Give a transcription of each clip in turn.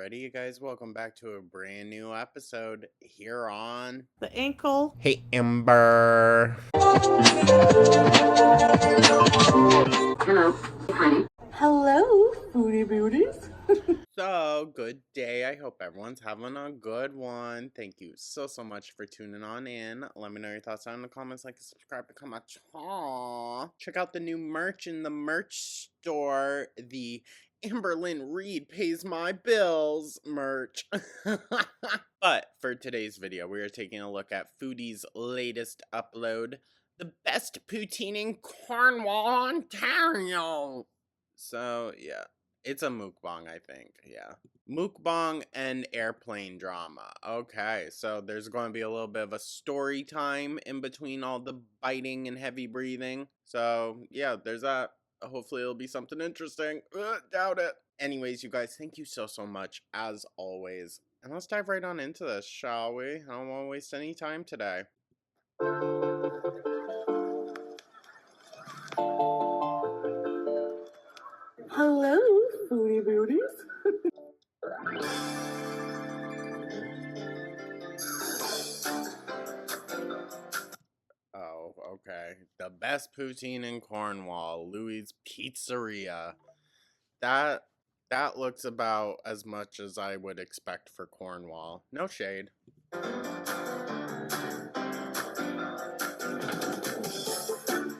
Alrighty, you guys, welcome back to a brand new episode here on The ankle. Hey Ember. Hello, foodie beauties. So, good day. I hope everyone's having a good one. Thank you so much for tuning on in. Let me know your thoughts down in the comments, like and subscribe, become a chaw. Check out the new merch in the merch store, the Amberlyn Reed pays my bills merch. But for today's video, we are taking a look at Foodie's latest upload, the best poutine in Cornwall, Ontario. So, yeah. It's a mukbang, I think. Yeah. Mukbang and airplane drama. Okay, so there's going to be a little bit of a story time in between all the biting and heavy breathing. So, yeah, there's that. Hopefully it'll be something interesting. Doubt it. Anyways, you guys, thank you so much, as always. And let's dive right on into this, shall we? I don't want to waste any time today. Hello, foodie beauties. Oh, okay. The best poutine in Cornwall, Louis' Pizzeria. That that looks about as much as I would expect for Cornwall. No shade.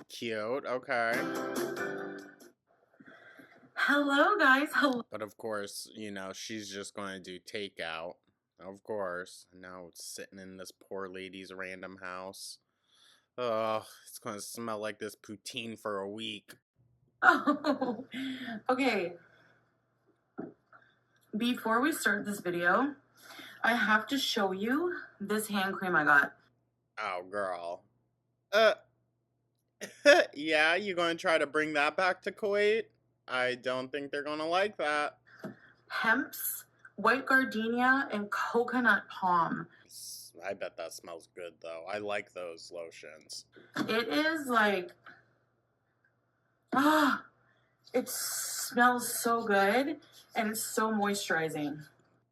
Cute, okay. Hello, guys. Hello. But of course, you know, she's just going to do takeout. Of course. Now it's sitting in this poor lady's random house. Ugh, it's going to smell like this poutine for a week. Oh, okay. Before we start this video, I have to show you this hand cream I got. Oh, girl. Yeah, you going to try to bring that back to Kuwait? I don't think they're going to like that. Hemp's white gardenia and coconut palm. I bet that smells good, though. I like those lotions. It is like, it smells so good and it's so moisturizing.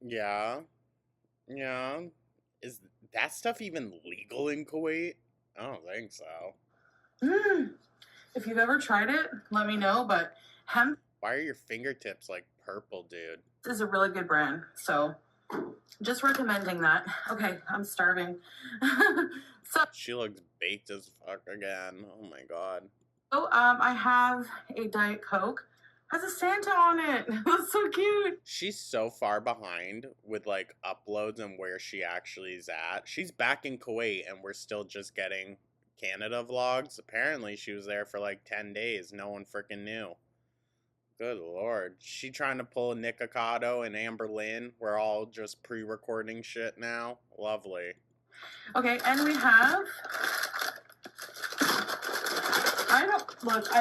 Yeah. Yeah. Is that stuff even legal in Kuwait? I don't think so. If you've ever tried it, let me know, but hemp Why are your fingertips like purple, dude? is a really good brand, so just recommending that. Okay, I'm starving. She looks baked as fuck again. Oh my god. I have a Diet Coke. Has a Santa on it. That's so cute. She's so far behind with like uploads and where she actually is at. She's back in Kuwait and we're still just getting Canada vlogs. Apparently she was there for like 10 days. No one freaking knew. Good lord. She trying to pull a Nick Ocado and Amber Lynn. We're all just pre-recording shit now. Lovely. Okay, and we have... I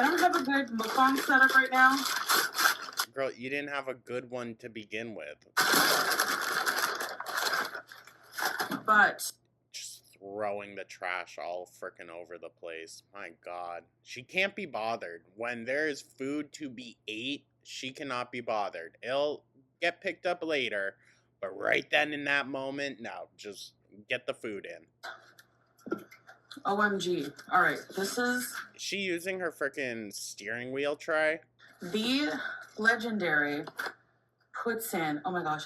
don't have a good mukbang setup right now. Girl, you didn't have a good one to begin with. But... Just throwing the trash all frickin' over the place. My god. She can't be bothered. When there is food to be ate, she cannot be bothered. It'll get picked up later, but right then in that moment, no. Just get the food in. OMG. Alright, this is... Is she using her frickin' steering wheel tray? The legendary Poutine. Oh my gosh.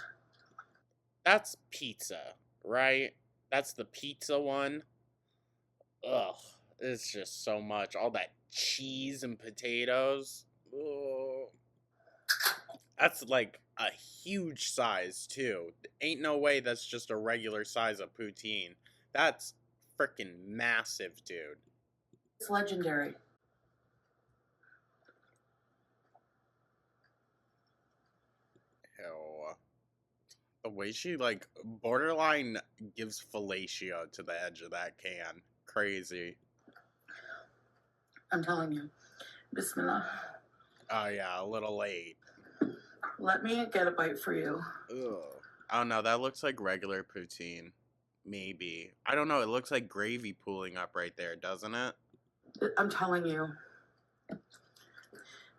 That's pizza, right? That's the pizza one. Ugh, it's just so much. All that cheese and potatoes. Ugh. That's like a huge size, too. Ain't no way that's just a regular size of poutine. That's freaking massive, dude. It's legendary. Ew. The way she, like, borderline gives fellatio to the edge of that can. Crazy. I'm telling you. Bismillah. Oh, yeah, a little late. Let me get a bite for you. Ugh. Oh, no, that looks like regular poutine. Maybe. I don't know, it looks like gravy pooling up right there, doesn't it? I'm telling you.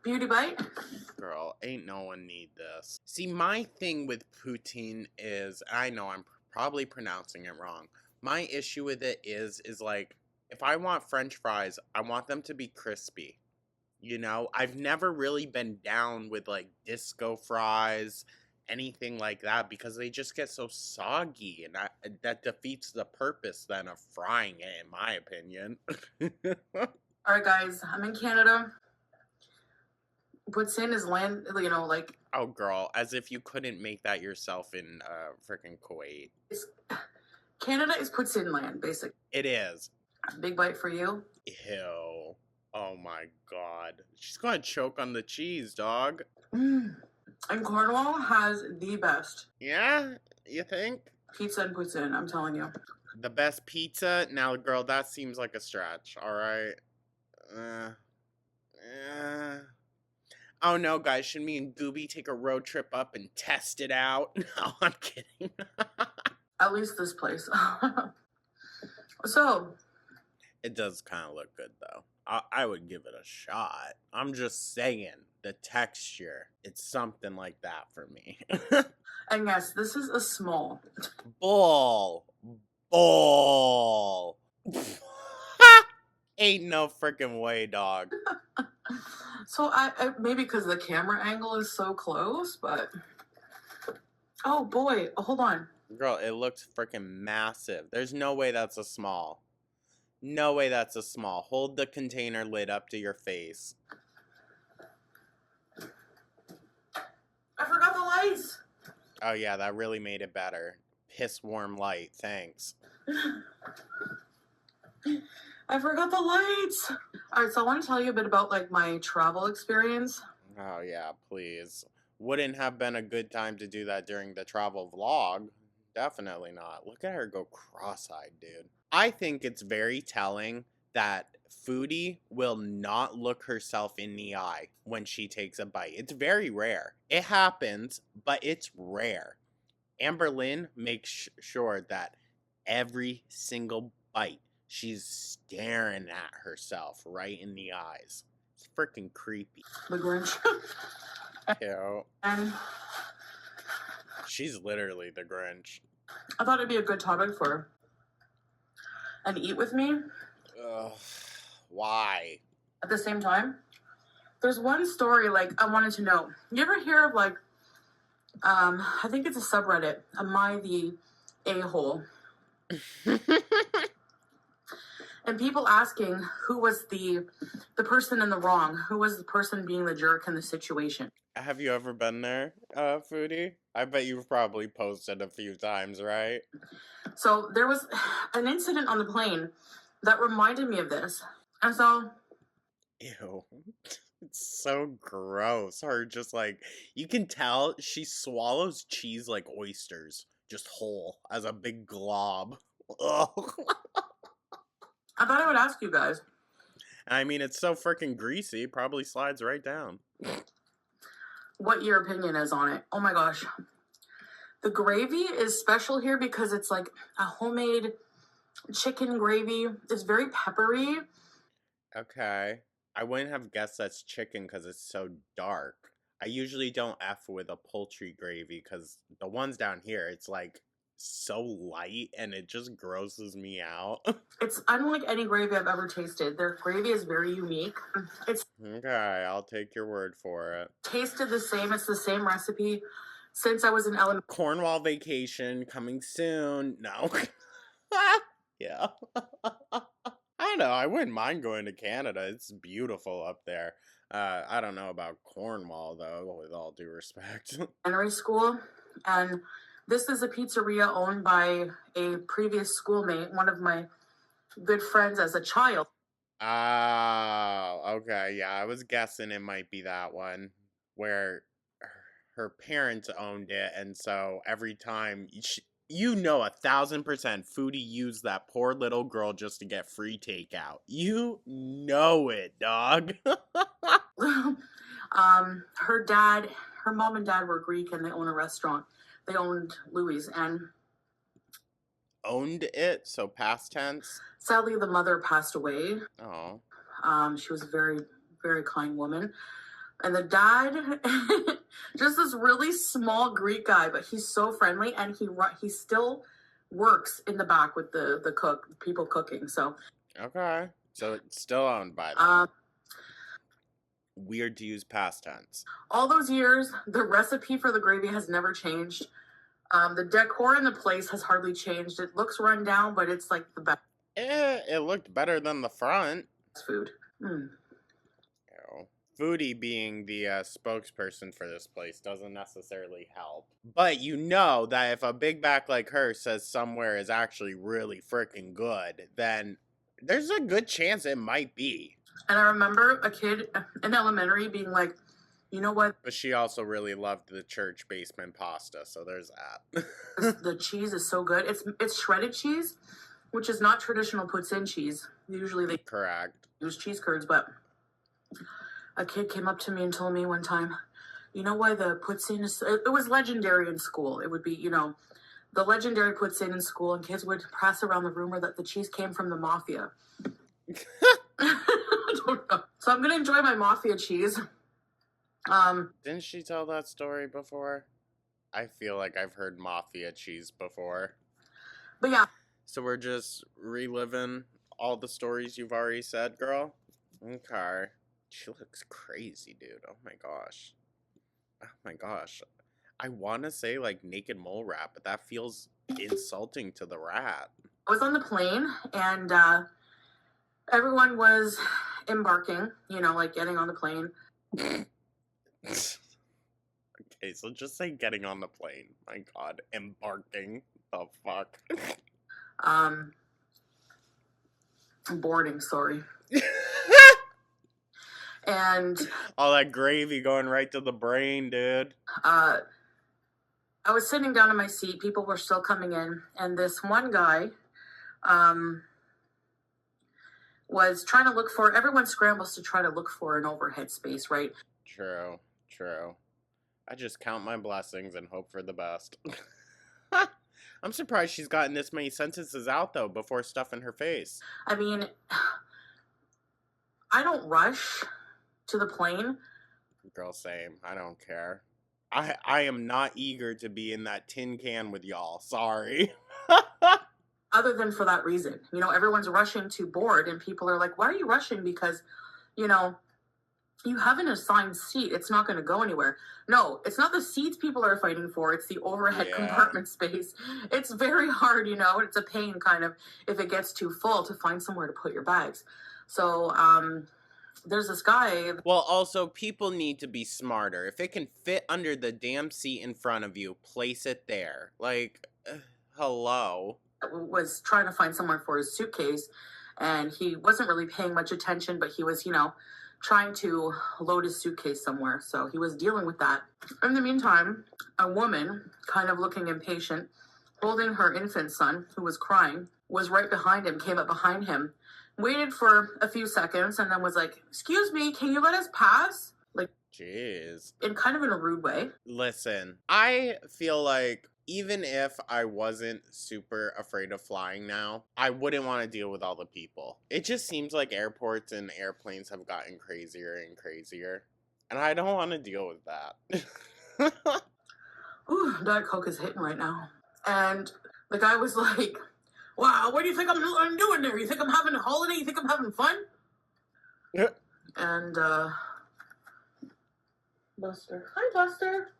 Beauty bite. Girl, ain't no one need this. See, my thing with poutine is, I know I'm probably pronouncing it wrong. My issue with it is like, if I want French fries, I want them to be crispy. You know, I've never really been down with like disco fries, anything like that, because they just get so soggy, and that defeats the purpose then of frying it, in my opinion. All right, guys, I'm in Canada. Poutine is land, like Oh, girl, as if you couldn't make that yourself in freaking Kuwait. Canada is Poutine land, basically. It is. Big bite for you. Ew. Oh my god. She's gonna choke on the cheese, dog. And Cornwall has the best Yeah? You think? pizza and poutine, I'm telling you. The best pizza? Now, girl, that seems like a stretch, alright? Oh no, guys, should me and Gooby take a road trip up and test it out? No, I'm kidding. At least this place. So, it does kind of look good, though. I would give it a shot. I'm just saying, the texture, it's something like that for me. and yes, this is a small. Bull. Ain't no freaking way, dog. So I maybe because the camera angle is so close, but oh boy, hold on. Girl, it looks freaking massive. There's no way that's a small. No way that's a small. Hold the container lid up to your face. I forgot the lights. Oh yeah, that really made it better. Piss warm light, thanks. I forgot the lights. All right, so I want to tell you a bit about like my travel experience. Oh yeah, please. Wouldn't have been a good time to do that during the travel vlog. Definitely not. Look at her go cross-eyed, dude. I think it's very telling that Foodie will not look herself in the eye when she takes a bite. It's very rare. It happens, but it's rare. Amber Lynn makes sure that every single bite, she's staring at herself right in the eyes. It's freaking creepy. The Grinch. Ew. And She's literally the Grinch. I thought it'd be a good topic for an eat with me. Ugh, why? At the same time, there's one story like I wanted to know. You ever hear of like I think it's a subreddit, Am I the A-hole? And people asking who was the person in the wrong, who was the person being the jerk in the situation. Have you ever been there, Foodie? I bet you've probably posted a few times, right? So there was an incident on the plane that reminded me of this. And so, Ew. It's so gross. Her just like, you can tell she swallows cheese like oysters, just whole, as a big glob. Ugh. I thought I would ask you guys, I mean, it's so freaking greasy, it probably slides right down. what your opinion is on it. Oh my gosh. The gravy is special here because it's like a homemade chicken gravy. It's very peppery. Okay. I wouldn't have guessed that's chicken because it's so dark. I usually don't F with a poultry gravy because the ones down here, it's like so light and it just grosses me out. It's unlike any gravy I've ever tasted. Their gravy is very unique. It's Okay, I'll take your word for it. tasted the same. It's the same recipe since I was in elementary. Cornwall vacation coming soon. No. Yeah. I don't know. I wouldn't mind going to Canada. It's beautiful up there. I don't know about Cornwall, though, with all due respect. School, and this is a pizzeria owned by a previous schoolmate, one of my good friends as a child. Oh, okay. Yeah, I was guessing it might be that one where her parents owned it, and so every time, 1,000% Foodie used that poor little girl just to get free takeout. You know it, dog. Her mom and dad were Greek, and they own a restaurant. They owned Louis, and Owned it, so past tense. sadly, the mother passed away. Oh. She was a very, very kind woman. And the dad, just this really small Greek guy, but he's so friendly, and he still works in the back with the people cooking. So Okay. So it's still owned by them. Weird to use past tense. All those years, the recipe for the gravy has never changed. The decor in the place has hardly changed. It looks run down, but it's like the best It looked better than the front. food. Foodie being the spokesperson for this place doesn't necessarily help. But you know that if a big back like her says somewhere is actually really freaking good, then there's a good chance it might be. And I remember a kid in elementary being like, you know what? But she also really loved the church basement pasta, so there's that. The cheese is so good. It's shredded cheese, which is not traditional Poutine cheese. Usually they Correct. use cheese curds, but a kid came up to me and told me one time, you know why the Poutine is... It was legendary in school. It would be, you know, the legendary Poutine in school, and kids would pass around the rumor that the cheese came from the mafia. I don't know. So I'm going to enjoy my mafia cheese. Didn't she tell that story before? I feel like I've heard mafia cheese before. But yeah. So we're just reliving all the stories you've already said, girl? Okay. She looks crazy, dude. Oh my gosh. Oh my gosh. I want to say like naked mole rat, but that feels insulting to the rat. I was on the plane, and everyone was embarking, you know, like getting on the plane. Okay, so just say getting on the plane. My God, embarking. The fuck? Boarding, sorry. And all that gravy going right to the brain, dude. I was sitting down in my seat. People were still coming in, and this one guy was trying to look for... Everyone scrambles to try to look for an overhead space, right? True. I just count my blessings and hope for the best. I'm surprised she's gotten this many sentences out, though, before stuffing her face. I mean, I don't rush to the plane. Girl, same. I don't care. I am not eager to be in that tin can with y'all. Sorry. Other than for that reason. You know, everyone's rushing to board, and people are like, why are you rushing? Because, you know, you have an assigned seat. It's not going to go anywhere. No, it's not the seats people are fighting for. It's the overhead compartment space. It's very hard, you know. It's a pain, kind of, if it gets too full, to find somewhere to put your bags. So, there's this guy. Well, also, people need to be smarter. If it can fit under the damn seat in front of you, place it there. Like, hello. Was trying to find somewhere for his suitcase, and he wasn't really paying much attention, but he was, you know, trying to load his suitcase somewhere. So he was dealing with that. In the meantime, a woman, kind of looking impatient, holding her infant son, who was crying, was right behind him, came up behind him, waited for a few seconds, and then was like, excuse me, can you let us pass? Like, jeez. In kind of in a rude way. Listen, I feel like even if I wasn't super afraid of flying now, I wouldn't want to deal with all the people. It just seems like airports and airplanes have gotten crazier and crazier. And I don't want to deal with that. Ooh, Diet Coke is hitting right now. And the guy was like, wow, what do you think I'm doing there? You think I'm having a holiday? You think I'm having fun? And, Buster. Hi, Buster.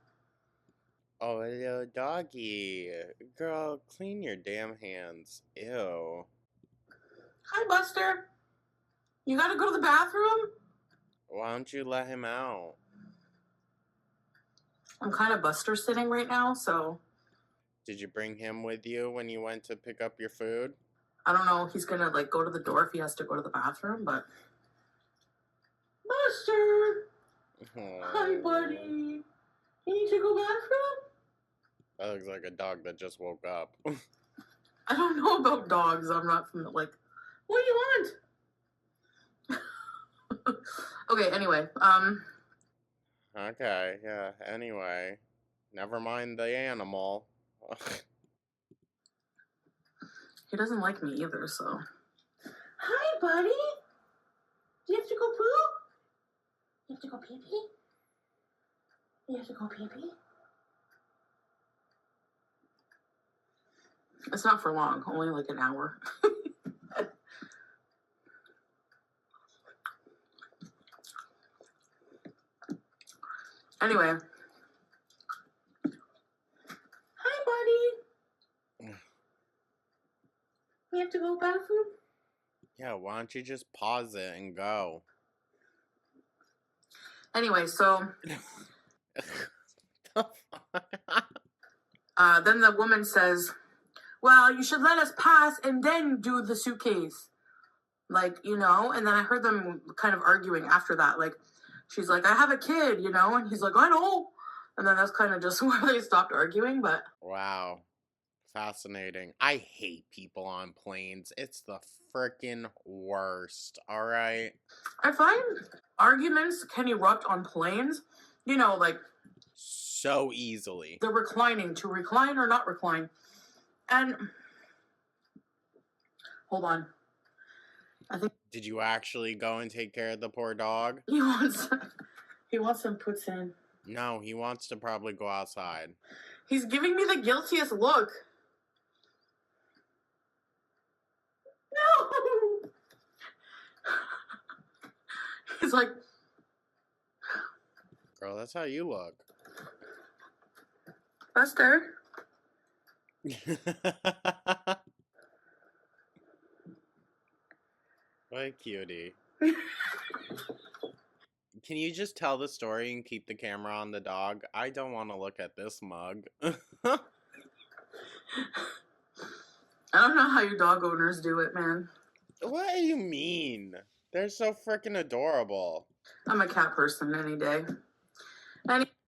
Oh, hello, doggy. Girl, clean your damn hands. Ew. Hi, Buster. You gotta go to the bathroom? Why don't you let him out? I'm kind of Buster sitting right now, so... Did you bring him with you when you went to pick up your food? I don't know. He's gonna, like, go to the door if he has to go to the bathroom, but... Buster! Oh. Hi, buddy. You need to go bathroom? That looks like a dog that just woke up. I don't know about dogs. I'm not from the, like... What do you want? Okay, anyway, Okay, yeah, anyway. Never mind the animal. He doesn't like me either, so... Hi, buddy! Do you have to go poo? You have to go pee-pee? You have to go pee-pee? It's not for long, only like an hour. Anyway. Hi, buddy. You have to go bathroom? Yeah, why don't you just pause it and go? Anyway, so then the woman says, well, you should let us pass and then do the suitcase. Like, you know, and then I heard them kind of arguing after that. Like, she's like, I have a kid, you know, and he's like, I know. And then that's kind of just where they stopped arguing, but. Wow. Fascinating. I hate people on planes. It's the freaking worst, alright? I find arguments can erupt on planes, you know, like. So easily. The reclining, to recline or not recline. And. Hold on. I think. Did you actually go and take care of the poor dog? He wants some Poutine. No, he wants to probably go outside. He's giving me the guiltiest look. No! He's like... Girl, that's how you look. Buster. What a cutie. Can you just tell the story and keep the camera on the dog? I don't want to look at this mug. I don't know how you dog owners do it, man. What do you mean? They're so freaking adorable. I'm a cat person any day.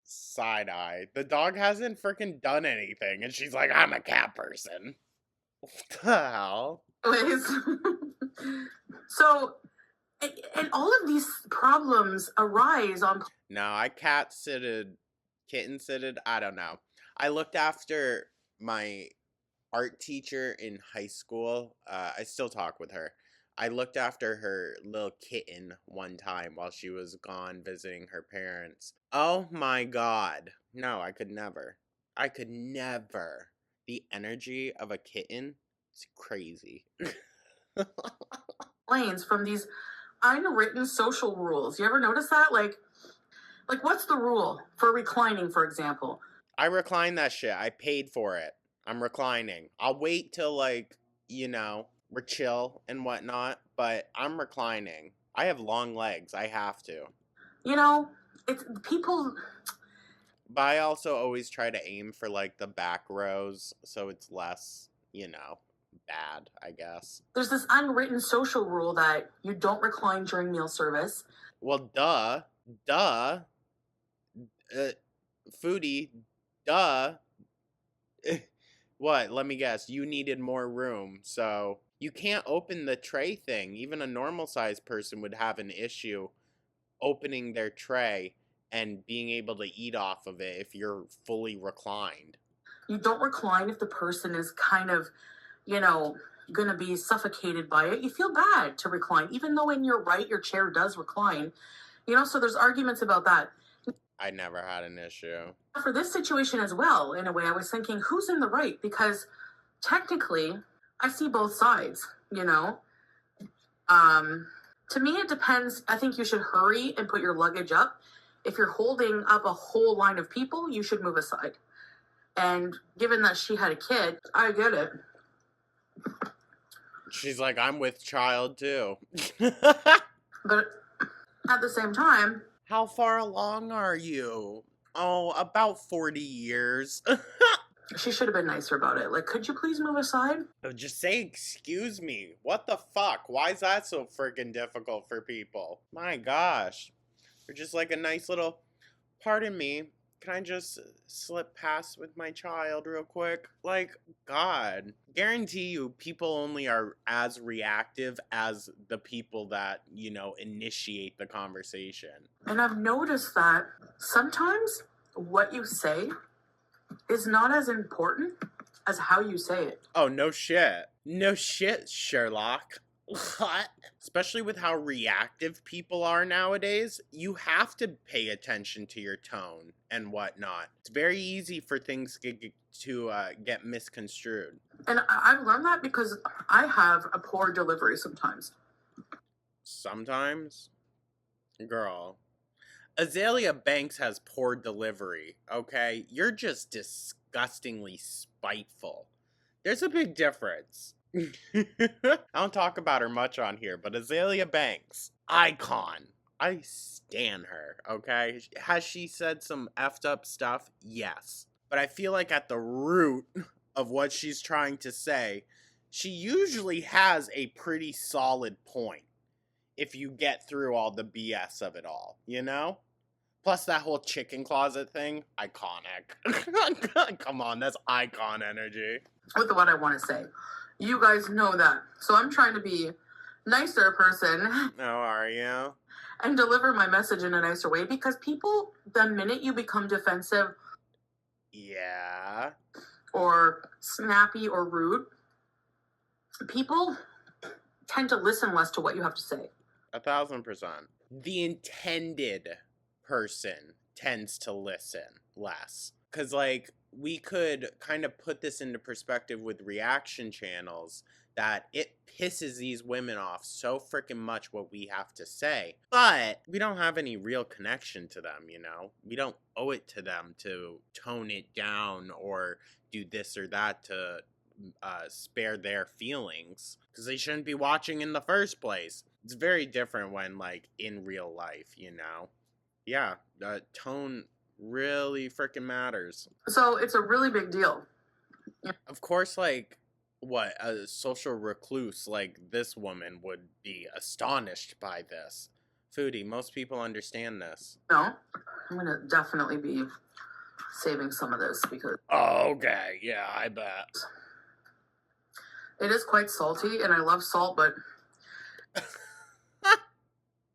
Side eye. The dog hasn't freaking done anything, and she's like, I'm a cat person. What the hell? Anyways, so, and all of these problems arise on... No, I kitten-sitted, I don't know. I looked after my art teacher in high school. I still talk with her. I looked after her little kitten one time while she was gone visiting her parents. Oh my god. No, I could never. I could never. The energy of a kitten is crazy. Lanes from these unwritten social rules. You ever notice that? Like what's the rule for reclining, for example? I recline that shit. I paid for it. I'm reclining. I'll wait till, like, you know, we're chill and whatnot, but I'm reclining. I have long legs. I have to. You know, it's people... But I also always try to aim for, like, the back rows, so it's less, you know, bad, I guess. There's this unwritten social rule that you don't recline during meal service. Well, duh. Foodie, duh. What? Let me guess. You needed more room, so you can't open the tray thing. Even a normal-sized person would have an issue opening their tray and being able to eat off of it if you're fully reclined. You don't recline if the person is kind of, you know, going to be suffocated by it. You feel bad to recline, even though in your right, your chair does recline. You know, so there's arguments about that. I never had an issue. For this situation as well, in a way, I was thinking, who's in the right? Because technically, I see both sides, you know? To me, it depends. I think you should hurry and put your luggage up. If you're holding up a whole line of people, you should move aside. And given that she had a kid, I get it. She's like, I'm with child too. But at the same time... How far along are you? Oh, about 40 years. She should have been nicer about it. Like, could you please move aside? Just say, excuse me. What the fuck? Why is that so freaking difficult for people? My gosh. You're just like a nice little, pardon me, can I just slip past with my child real quick? Like, God. Guarantee you, people only are as reactive as the people that, you know, initiate the conversation. And I've noticed that sometimes what you say is not as important as how you say it. Oh, no shit. No shit, Sherlock. What? Especially with how reactive people are nowadays, you have to pay attention to your tone and whatnot. It's very easy for things to get misconstrued. And I've learned that because I have a poor delivery sometimes. Sometimes, girl, Azalea Banks has poor delivery, okay? You're just disgustingly spiteful. There's a big difference. I don't talk about her much on here, but Azalea Banks, icon. I stan her, okay? Has she said some effed up stuff? Yes. But I feel like at the root of what she's trying to say, she usually has a pretty solid point if you get through all the BS of it all, you know? Plus that whole chicken closet thing, iconic. Come on, that's icon energy. With what I want to say. You guys know that. So I'm trying to be nicer person Oh, are you? and deliver my message in a nicer way because people, the minute you become defensive Yeah. or snappy or rude, people tend to listen less to what you have to say. 1,000%. The intended person tends to listen less. Because, like, we could kind of put this into perspective with reaction channels that it pisses these women off so freaking much what we have to say. But we don't have any real connection to them, you know? We don't owe it to them to tone it down or do this or that to spare their feelings because they shouldn't be watching in the first place. It's very different when, like, in real life, you know? Yeah, tone really freaking matters. So it's a really big deal. Of course, like, what, a social recluse like this woman would be astonished by this. Foodie, most people understand this. No, I'm going to definitely be saving some of this because Oh, okay, yeah, I bet. it is quite salty and I love salt, but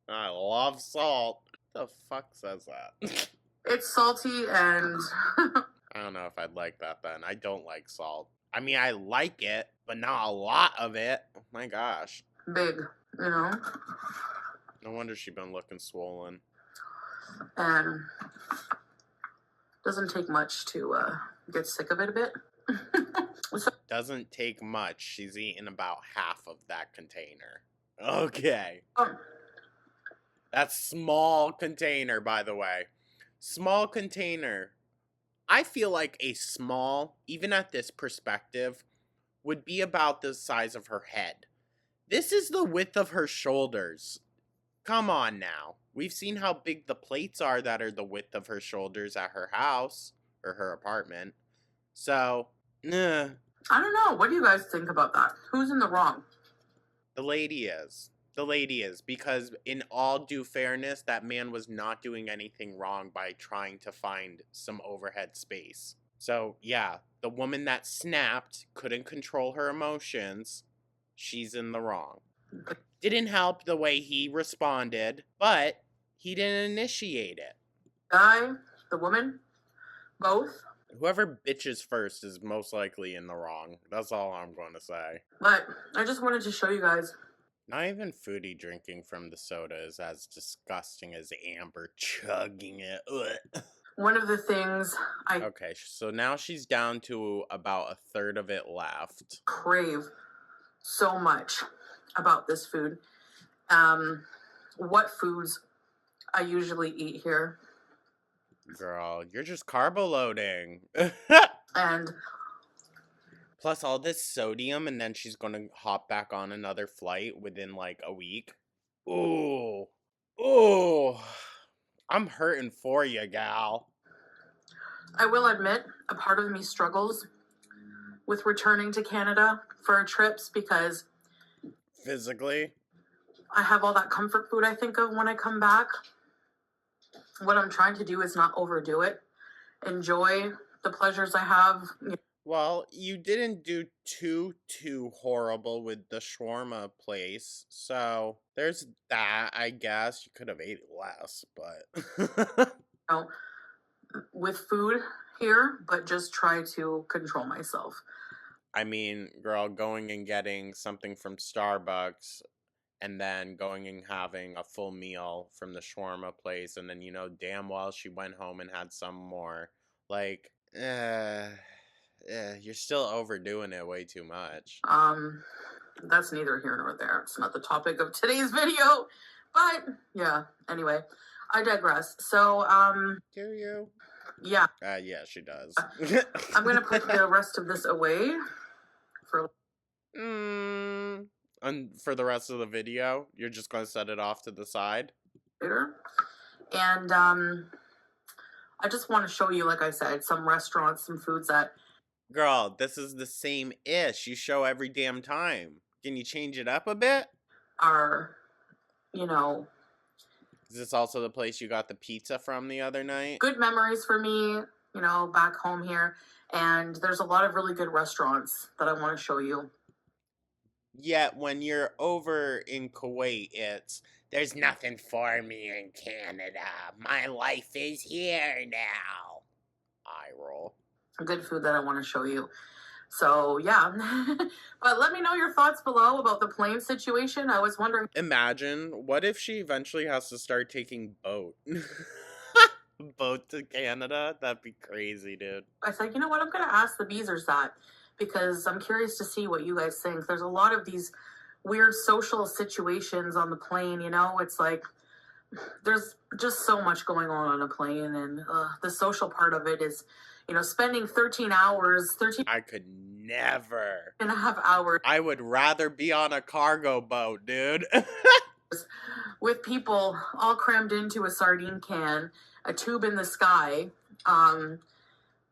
I love salt. The fuck says that? it's salty and I don't know if I'd like that then. I don't like salt. I mean, I like it, but not a lot of it. Oh my gosh. big, you know? No wonder she's been looking swollen. And doesn't take much to get sick of it a bit. So, Doesn't take much. She's eaten about half of that container. Okay. That's small container, by the way. Small container. I feel like a small, even at this perspective, would be about the size of her head. This is the width of her shoulders. Come on now. We've seen how big the plates are that are the width of her shoulders at her house or her apartment. So, I don't know. What do you guys think about that? Who's in the wrong? the lady is. The lady is. Because, in all due fairness, that man was not doing anything wrong by trying to find some overhead space. So, yeah, the woman that snapped couldn't control her emotions. She's in the wrong. Didn't help the way he responded, but he didn't initiate it. Guy, the woman, both. Whoever bitches first is most likely in the wrong. That's all I'm going to say. But I just wanted to show you guys. Not even Foodie drinking from the soda is as disgusting as Amber chugging it. Ugh. One of the things I Okay, so now she's down to about a third of it left. crave so much about this food. What foods I usually eat here. Girl, you're just carbo loading. And Plus all this sodium, and then she's gonna hop back on another flight within like a week. Ooh. Ooh. I'm hurting for you, gal. I will admit, a part of me struggles with returning to Canada for trips because Physically? I have all that comfort food I think of when I come back. What I'm trying to do is not overdo it. Enjoy the pleasures I have. Well, you didn't do too horrible with the shawarma place, so there's that, I guess. You could have ate less, but... You know, with food here, but just try to control myself. I mean, girl, going and getting something from Starbucks and then going and having a full meal from the shawarma place, and then you know damn well she went home and had some more. Like, you're still overdoing it way too much. That's neither here nor there. It's not the topic of today's video, but yeah. Anyway, I digress. So, Do you? yeah, Yeah, she does. I'm gonna put the rest of this away for And for the rest of the video, you're just gonna set it off to the side. later. And I just want to show you, like I said, some restaurants, some foods that Girl, this is the same ish you show every damn time. Can you change it up a bit? are, you know, Is this also the place you got the pizza from the other night? good memories for me, you know, back home here. And there's a lot of really good restaurants that I want to show you. Yet when you're over in Kuwait, it's there's nothing for me in Canada. My life is here now. Eye roll. Good food that I want to show you. So yeah, but let me know your thoughts below about the plane situation. I was wondering. Imagine, what if she eventually has to start taking boat? Boat to Canada? That'd be crazy, dude. I said, you know what? I'm gonna ask the Beezers that because I'm curious to see what you guys think. There's a lot of these weird social situations on the plane. You know, it's like there's just so much going on a plane, and the social part of it is, you know, spending 13 I could never. and a half hours I would rather be on a cargo boat, dude. with people all crammed into a sardine can, a tube in the sky.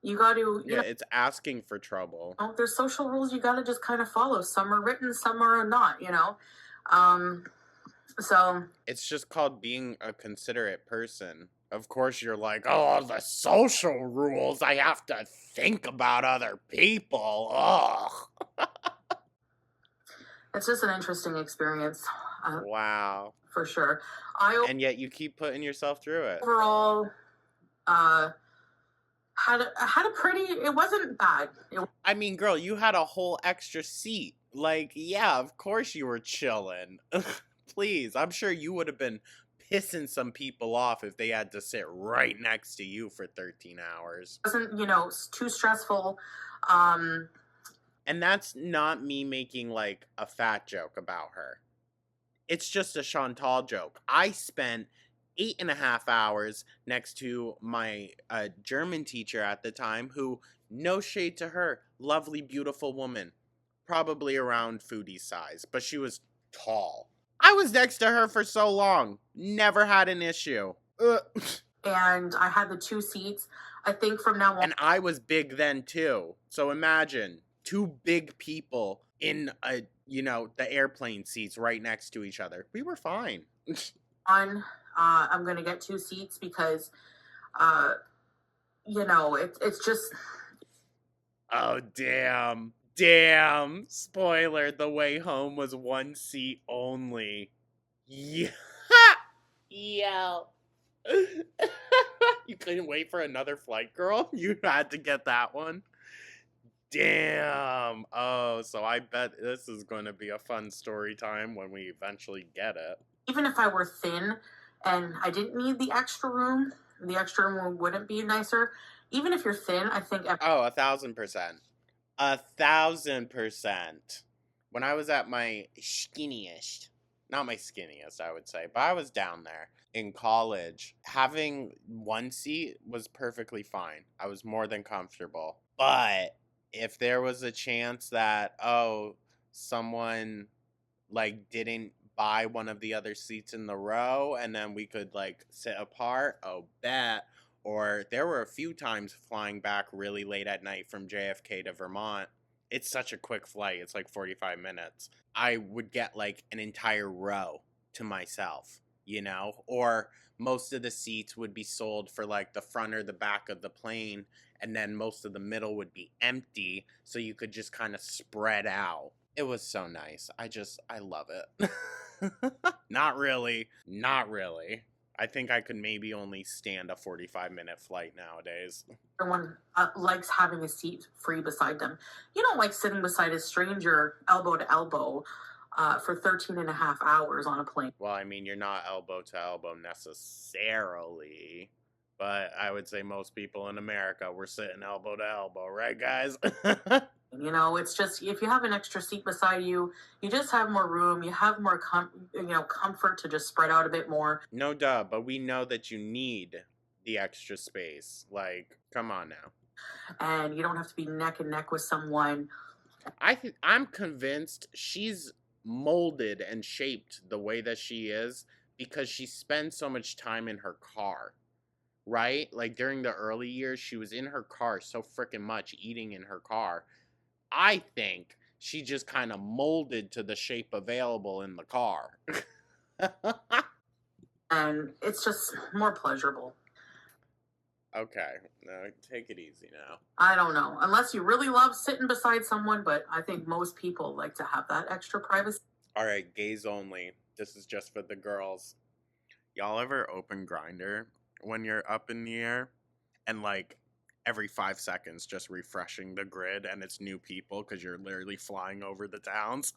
You got to, you Yeah, know, it's asking for trouble. there's social rules you got to just kind of follow. Some are written, some are not, you know. So It's just called being a considerate person. Of course, you're like, oh, the social rules. I have to think about other people. Ugh. it's just an interesting experience, Wow. for sure. And yet you keep putting yourself through it. Overall, had a pretty. It wasn't bad. I mean, girl, you had a whole extra seat. Like, yeah, of course you were chilling. Please, I'm sure you would have been pissing some people off if they had to sit right next to you for 13 hours. Wasn't, you know, too stressful. And that's not me making like a fat joke about her. It's just a Chantal joke. I spent 8.5 hours next to my German teacher at the time, who, no shade to her, lovely, beautiful woman, probably around Foodie size, but she was tall. I was next to her for so long, never had an issue. And I had the 2 seats. I think from now on. And I was big then too. So imagine 2 big people in a, you know, the airplane seats right next to each other. We were fine. I'm gonna get 2 seats because, you know, it's just. Oh, damn. Damn. Spoiler, the way home was 1 seat only. Yeah. Yo. You couldn't wait for another flight, girl? You had to get that one? Damn. Oh, so I bet this is going to be a fun story time when we eventually get it. Even if I were thin and I didn't need the extra room wouldn't be nicer. Even if you're thin, I think. Oh, 1,000%. 1,000%. When I was at my skinniest, not my skinniest, I would say, but I was down there in college, having 1 seat was perfectly fine. I was more than comfortable. But if there was a chance that, oh, someone like didn't buy one of the other seats in the row and then we could like sit apart, oh, bet. Or there were a few times flying back really late at night from JFK to Vermont. It's such a quick flight. It's like 45 minutes. I would get like an entire row to myself, you know? Or most of the seats would be sold for like the front or the back of the plane, and then most of the middle would be empty, so you could just kind of spread out. It was so nice. I love it. Not really. Not really. I think I could maybe only stand a 45-minute flight nowadays. Everyone likes having a seat free beside them. You don't like sitting beside a stranger elbow to elbow for 13 and a half hours on a plane. Well, I mean, you're not elbow to elbow necessarily, but I would say most people in America were sitting elbow to elbow, right, guys? You know, it's just if you have an extra seat beside you, you just have more room. You have more, comfort to just spread out a bit more. No duh, but we know that you need the extra space. Like, come on now. And you don't have to be neck and neck with someone. I'm convinced she's molded and shaped the way that she is because she spends so much time in her car. Right? Like during the early years, she was in her car so freaking much, eating in her car. I think she just kind of molded to the shape available in the car. And it's just more pleasurable. Okay, no, take it easy now. I don't know. Unless you really love sitting beside someone, but I think most people like to have that extra privacy. All right, gays only. This is just for the girls. Y'all ever open Grinder when you're up in the air and like every 5 seconds just refreshing the grid and it's new people because you're literally flying over the towns?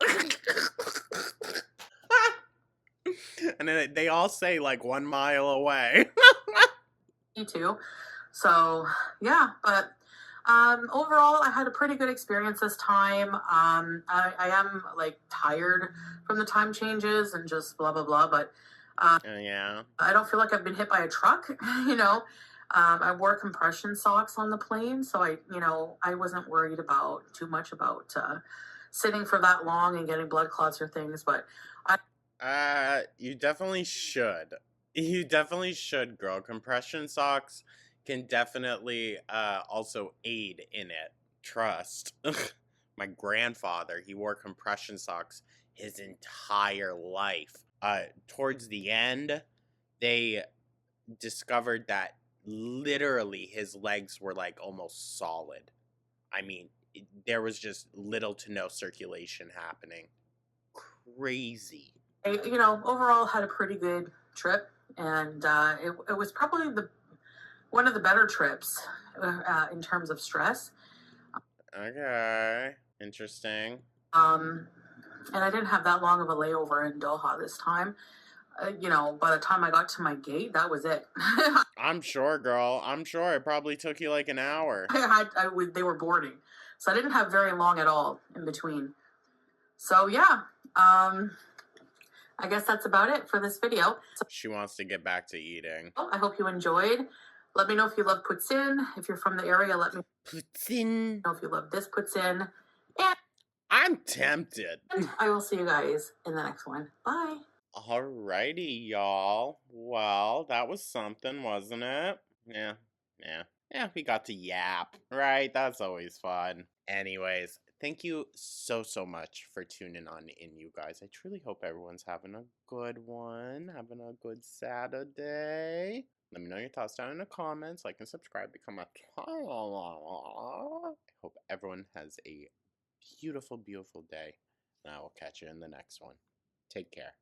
And then they all say like 1 mile away. Me too. So yeah, but overall, I had a pretty good experience this time. I am like tired from the time changes and just blah blah blah, but Yeah. I don't feel like I've been hit by a truck. You know, I wore compression socks on the plane, so I wasn't worried about too much about sitting for that long and getting blood clots or things. But You definitely should. You definitely should, girl. Compression socks can definitely also aid in it. Trust. My grandfather, he wore compression socks his entire life. Towards the end, they discovered that literally his legs were like almost solid. I mean, there was just little to no circulation happening. Crazy. overall had a pretty good trip, and it was probably one of the better trips in terms of stress. Okay. Interesting. And I didn't have that long of a layover in Doha this time. By the time I got to my gate, that was it. I'm sure, girl. I'm sure it probably took you like an hour. They were boarding, so I didn't have very long at all in between. So yeah, I guess that's about it for this video. So She wants to get back to eating. I hope you enjoyed. Let me know if you love Poutine. If you're from the area, let me Poutine. know if you love this Poutine. And I'm tempted. I will see you guys in the next one. Bye. Alrighty, y'all. Well, that was something, wasn't it? Yeah. Yeah, we got to yap, right? That's always fun. Anyways, thank you so much for tuning on in, you guys. I truly hope everyone's having a good one, having a good Saturday. Let me know your thoughts down in the comments. Like and subscribe, become a I hope everyone has a beautiful day, and I will catch you in the next one. Take care.